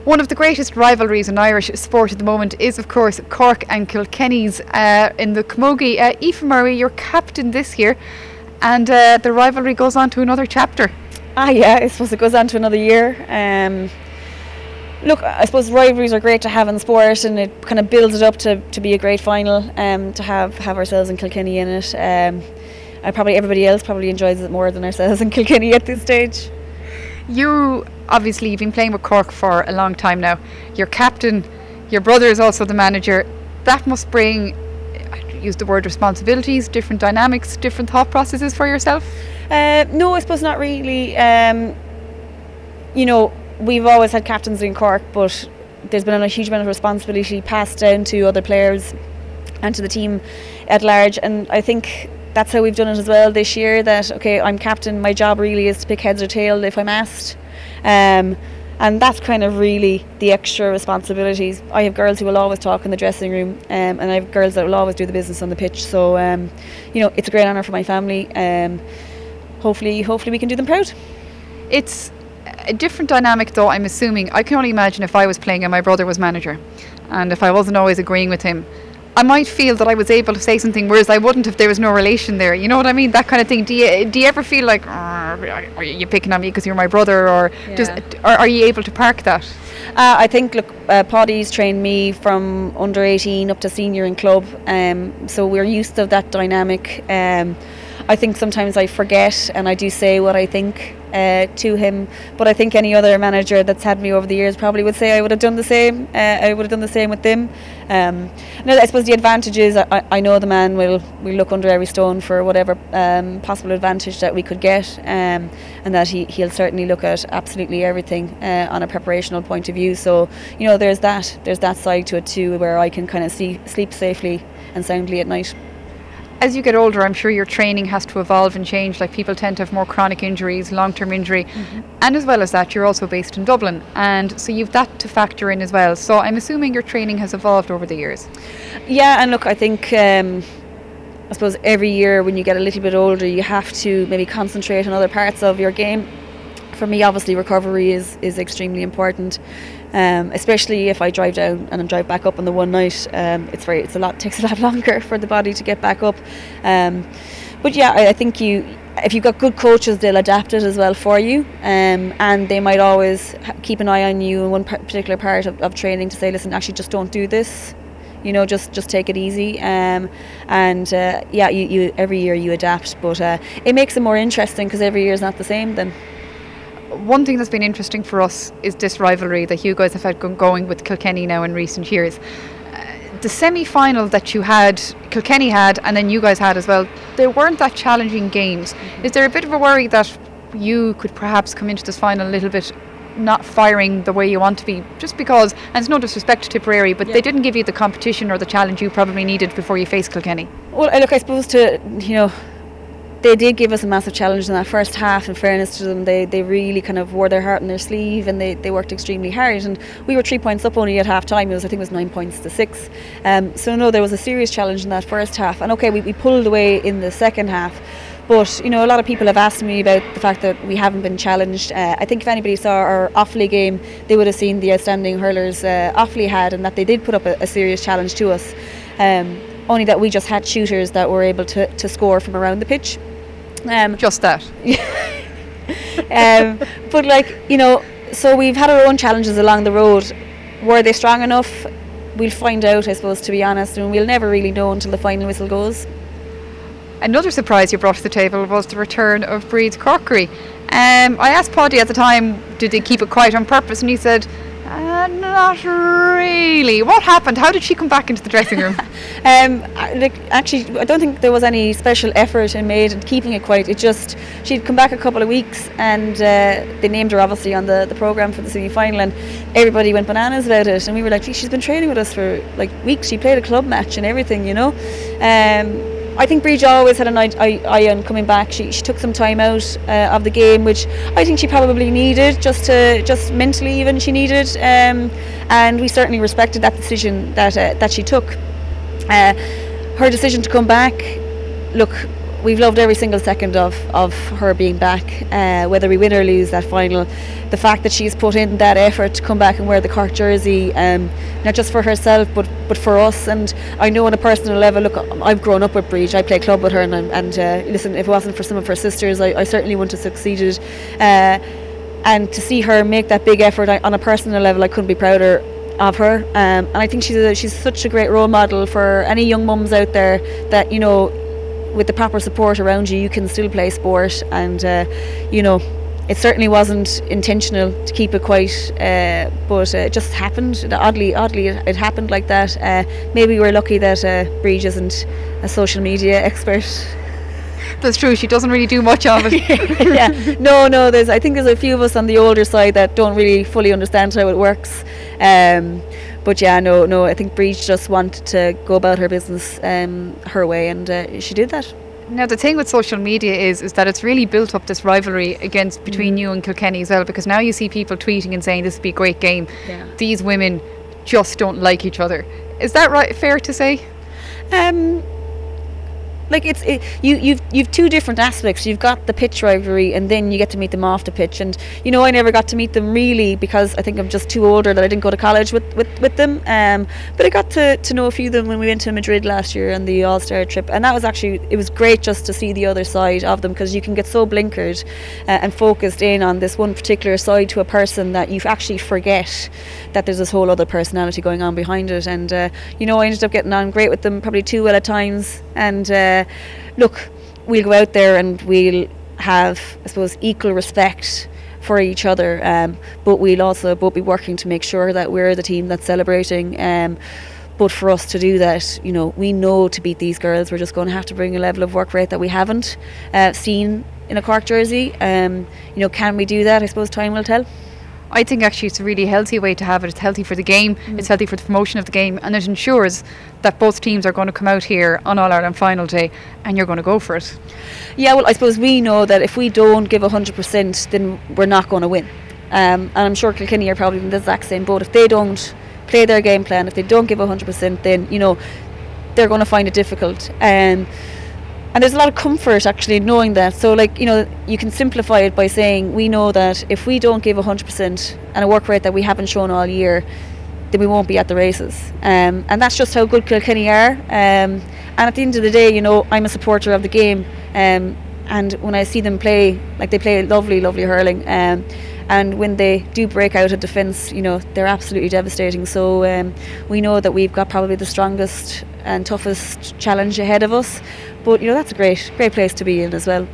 One of the greatest rivalries in Irish sport at the moment is, of course, Cork and Kilkenny's in the Camogie. Aoife Murray, you're captain this year, and the rivalry goes on to another chapter. Yeah, I suppose it goes on to another year. Look, I suppose rivalries are great to have in sport, and it kind of builds it up to be a great final, to have ourselves in Kilkenny in it. Everybody else probably enjoys it more than ourselves in Kilkenny at this stage. You've been playing with Cork for a long time now. You're captain, your brother is also the manager. That must bring, I use the word, responsibilities, different dynamics, different thought processes for yourself? No, I suppose not really. You know, we've always had captains in Cork, but there's been a huge amount of responsibility passed down to other players and to the team at large, and I think that's how we've done it as well this year, that okay, I'm captain, my job really is to pick heads or tail if I'm asked, and that's kind of really the extra responsibilities. I have girls who will always talk in the dressing room, and I have girls that will always do the business on the pitch, so you know, it's a great honour for my family. Hopefully we can do them proud. It's a different dynamic though, I'm assuming. I can only imagine if I was playing and my brother was manager, and if I wasn't always agreeing with him, I might feel that I was able to say something, whereas I wouldn't if there was no relation there. You know what I mean? That kind of thing. Do you ever feel like, are you picking on me because you're my brother, or are you able to park that? I think, look, Paddy's trained me from under 18 up to senior in club, so we're used to that dynamic. I think sometimes I forget and I do say what I think to him, but I think any other manager that's had me over the years probably would say I would have done the same. I would have done the same with them. Now, I suppose the advantage is I know the man will look under every stone for whatever possible advantage that we could get, and that he'll certainly look at absolutely everything on a preparational point of view. So, you know, there's that side to it too, where I can kind of sleep safely and soundly at night. As you get older, I'm sure your training has to evolve and change. Like, people tend to have more chronic injuries, long-term injury, and as well as that, you're also based in Dublin, and so you've that to factor in as well. So I'm assuming your training has evolved over the years. Yeah, and look, I think I suppose every year when you get a little bit older, you have to maybe concentrate on other parts of your game. For me, obviously, recovery is extremely important. Especially if I drive down and then drive back up on the one night, takes a lot longer for the body to get back up. But yeah, I think if you've got good coaches, they'll adapt it as well for you, and they might always keep an eye on you in one particular part of training to say, listen, actually just don't do this. You know, just take it easy, yeah, you every year you adapt, but it makes it more interesting because every year is not the same then. One thing that's been interesting for us is this rivalry that you guys have had going with Kilkenny now in recent years. The semi-final that you had, Kilkenny had, and then you guys had as well, they weren't that challenging games. Is there a bit of a worry that you could perhaps come into this final a little bit not firing the way you want to be, just because, and it's no disrespect to Tipperary, but they didn't give you the competition or the challenge you probably needed before you faced Kilkenny? Well, look, I suppose they did give us a massive challenge in that first half. In fairness to them, they really kind of wore their heart on their sleeve, and they worked extremely hard, and we were 3 points up only at half time. I think it was 9 points to 6, so no, there was a serious challenge in that first half, and okay, we pulled away in the second half. But you know, a lot of people have asked me about the fact that we haven't been challenged. I think if anybody saw our Offaly game, they would have seen the outstanding hurlers Offaly had, and that they did put up a serious challenge to us, only that we just had shooters that were able to score from around the pitch. Just that. But like, you know, so we've had our own challenges along the road. Were they strong enough? We'll find out, I suppose, to be honest, and we'll never really know until the final whistle goes. Another surprise you brought to the table was the return of Breed's Corkery. I asked Paddy at the time, did they keep it quiet on purpose, and he said, not really. What happened? How did she come back into the dressing room? Actually, I don't think there was any special effort made in keeping it quiet. It just, she'd come back a couple of weeks, and they named her obviously on the programme for the semi-final, and everybody went bananas about it, and we were like, she's been training with us for like weeks. She played a club match and everything, you know. I think Breed always had an eye on coming back. She took some time out of the game, which I think she probably needed, just mentally even she needed, and we certainly respected that decision that she took. Her decision to come back, look, we've loved every single second of her being back, whether we win or lose that final. The fact that she's put in that effort to come back and wear the Cork jersey, not just for herself but for us. And I know on a personal level, look, I've grown up with Breach, I play club with her, and listen, if it wasn't for some of her sisters, I certainly wouldn't have succeeded. And to see her make that big effort, on a personal level, I couldn't be prouder of her. And I think she's such a great role model for any young mums out there, that, you know, with the proper support around you, you can still play sport. And you know, it certainly wasn't intentional to keep it quiet, but it just happened. Oddly, it happened like that. Maybe we're lucky that Breach isn't a social media expert. That's true. She doesn't really do much of it. Yeah, no. I think there's a few of us on the older side that don't really fully understand how it works. But yeah, no. I think Breach just wanted to go about her business her way, and she did that. Now the thing with social media is that it's really built up this rivalry between you and Kilkenny as well, because now you see people tweeting and saying this would be a great game. Yeah. These women just don't like each other. Is that right? Fair to say? Like you've two different aspects. You've got the pitch rivalry, and then you get to meet them off the pitch. And you know, I never got to meet them really, because I think I'm just too older that I didn't go to college with them. But I got to know a few of them when we went to Madrid last year on the All-Star trip, and that was it was great just to see the other side of them, because you can get so blinkered and focused in on this one particular side to a person that you actually forget that there's this whole other personality going on behind it. And you know, I ended up getting on great with them, probably too well at times. And look, we'll go out there and we'll have, I suppose, equal respect for each other, but we'll also both be working to make sure that we're the team that's celebrating. But for us to do that, you know, we know to beat these girls, we're just going to have to bring a level of work rate that we haven't seen in a Cork jersey. You know, can we do that? I suppose time will tell. I think actually it's a really healthy way to have it. It's healthy for the game, it's healthy for the promotion of the game, and it ensures that both teams are going to come out here on All-Ireland final day and you're going to go for it. Yeah, well, I suppose we know that if we don't give 100%, then we're not going to win. And I'm sure Kilkenny are probably in the exact same boat. If they don't play their game plan, if they don't give 100%, then, you know, they're going to find it difficult. And there's a lot of comfort actually knowing that. So, like, you know, you can simplify it by saying we know that if we don't give 100% and a work rate that we haven't shown all year, then we won't be at the races. And that's just how good Kilkenny are. And at the end of the day, you know, I'm a supporter of the game. And when I see them play, like, they play lovely, lovely hurling. And when they do break out of defence, you know, they're absolutely devastating. So we know that we've got probably the strongest and toughest challenge ahead of us. But, you know, that's a great place to be in as well.